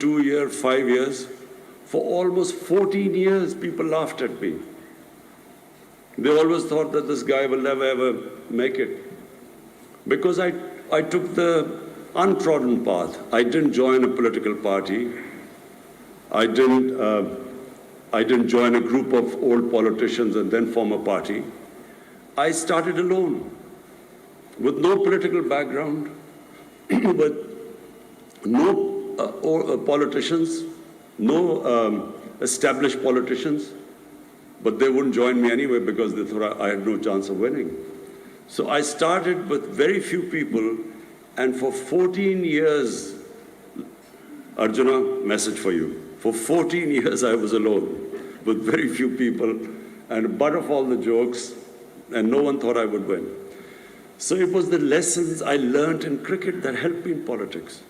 2 years, 5 years. For almost 14 years, people laughed at me. They always thought that this guy will never ever make it. Because I took the untrodden path. I didn't join a political party. I didn't join a group of old politicians and then form a party. I started alone, with no political background, with no politicians, no established politicians, but they wouldn't join me anyway because they thought I had no chance of winning. So I started with very few people, and for 14 years, Arjuna, message for you. For 14 years I was alone, with very few people, and butt of all the jokes, and no one thought I would win. So it was the lessons I learned in cricket that helped me in politics.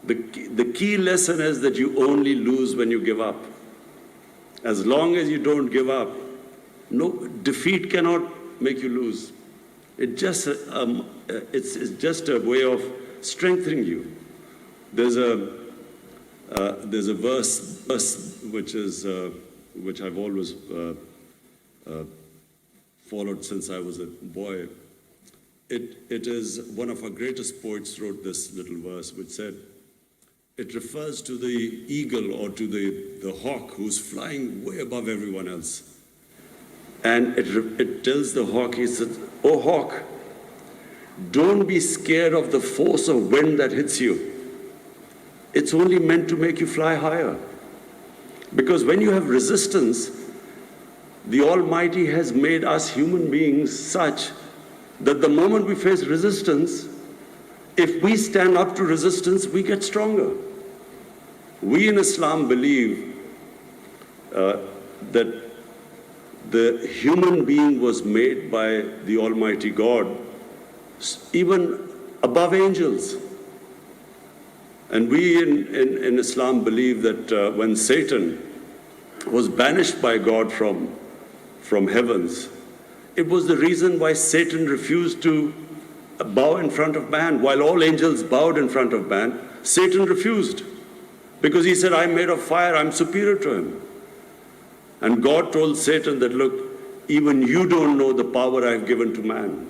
The key lesson is that you only lose when you give up. As long as you don't give up, no defeat cannot make you lose. It's just a way of strengthening you. There's a verse which I've always followed since I was a boy. It is one of our greatest poets wrote this little verse, which said, it refers to the eagle or to the hawk who's flying way above everyone else. And it tells the hawk, he says, "Oh hawk, don't be scared of the force of wind that hits you. It's only meant to make you fly higher. Because when you have resistance, the Almighty has made us human beings such that the moment we face resistance, if we stand up to resistance, we get stronger." We in Islam believe that the human being was made by the Almighty God, even above angels. And we in Islam believe that when Satan was banished by God from heavens, it was the reason why Satan refused to bow in front of man. While all angels bowed in front of man, Satan refused. Because he said, I'm made of fire, I'm superior to him. And God told Satan that, look, even you don't know the power I've given to man.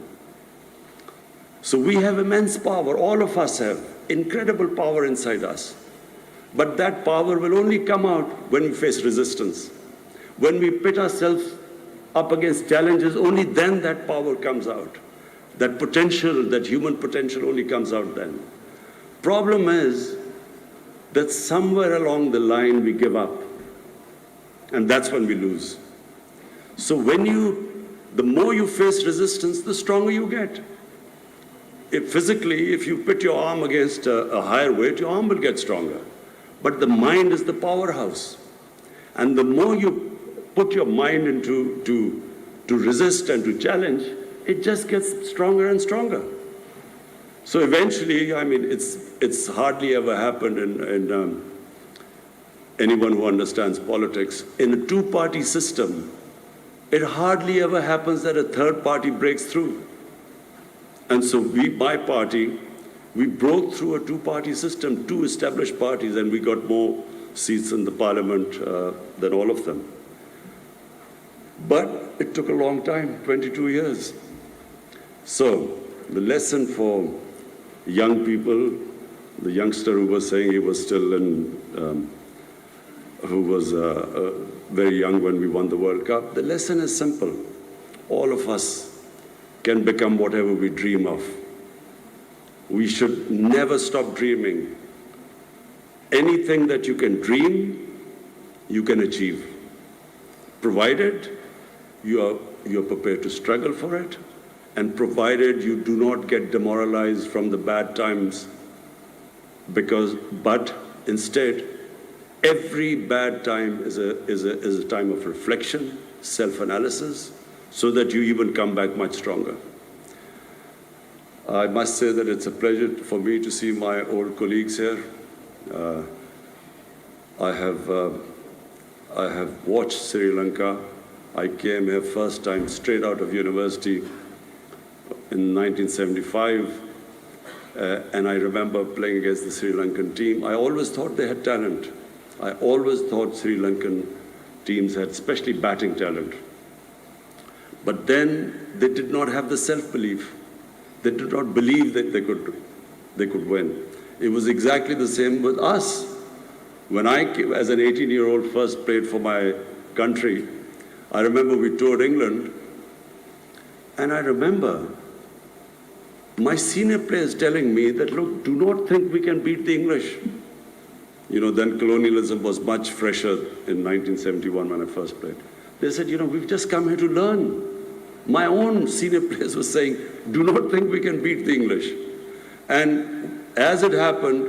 So we have immense power, all of us have incredible power inside us. But that power will only come out when we face resistance. When we pit ourselves up against challenges, only then that power comes out. That potential, that human potential only comes out then. Problem is that somewhere along the line we give up. And that's when we lose. So the more you face resistance, the stronger you get. If you put your arm against a higher weight, your arm will get stronger. But the mind is the powerhouse. And the more you put your mind into to resist and to challenge, it just gets stronger and stronger. So eventually, I mean, it's hardly ever happened in anyone who understands politics. In a two-party system, it hardly ever happens that a third party breaks through. And so my party, we broke through a two-party system, two established parties, and we got more seats in the parliament than all of them. But it took a long time, 22 years. So the lesson for young people, the youngster who was saying he was still who was very young when we won the World Cup, the lesson is simple. All of us can become whatever we dream of. We should never stop dreaming. Anything that you can dream, you can achieve, provided you are prepared to struggle for it, and provided you do not get demoralized from the bad times, but instead, every bad time is a time of reflection, self-analysis, so that you even come back much stronger. I must say that it's a pleasure for me to see my old colleagues here. I have watched Sri Lanka. I came here first time straight out of university in 1975. and I remember playing against the Sri Lankan team. I always thought they had talent. I always thought Sri Lankan teams had, especially batting talent. But then they did not have the self-belief. They did not believe that they could win. It was exactly the same with us. When I, as an 18-year-old, first played for my country, I remember we toured England, and I remember my senior players telling me that, look, do not think we can beat the English. You know, then colonialism was much fresher in 1971 when I first played. They said, you know, we've just come here to learn. My own senior players were saying, do not think we can beat the English. And as it happened,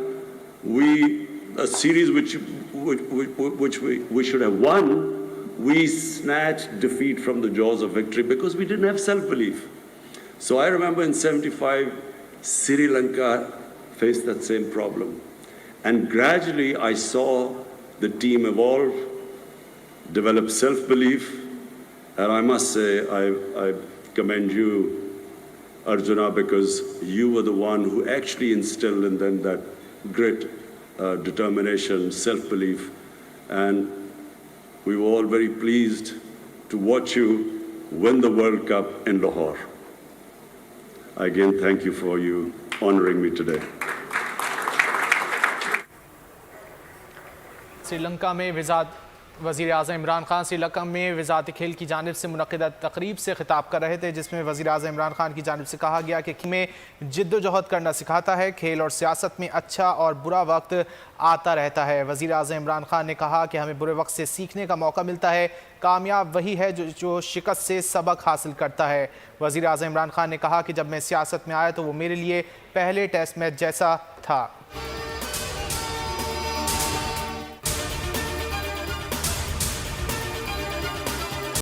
a series which we should have won, we snatched defeat from the jaws of victory because we didn't have self-belief. So I remember in '75, Sri Lanka faced that same problem. And gradually I saw the team evolve, develop self-belief, and I must say I commend you, Arjuna, because you were the one who actually instilled in them that grit, determination, self-belief, and we were all very pleased to watch you win the World Cup in Lahore. Again, thank you for you honoring me today. Sri Lanka में वज़ीर-ए-आज़म इमरान खान श्रीलंका में वज़ारत खेल की जानिब से मुनक़िदा तक़रीब से ख़िताब कर रहे थे, जिसमें वज़ीर-ए-आज़म इमरान खान की जानिब से कहा गया कि में जिद्दोजहद करना सिखाता है। खेल और सियासत में अच्छा और बुरा वक्त आता रहता है। वज़ीर-ए-आज़म इमरान खान ने कहा कि हमें बुरे वक्त से सीखने का मौका मिलता है। कामयाब वही है जो शिकस्त से सबक हासिल करता है। वज़ीर-ए-आज़म इमरान खान ने कहा कि जब मैं सियासत में आया तो वो मेरे लिए पहले टेस्ट मैच जैसा था।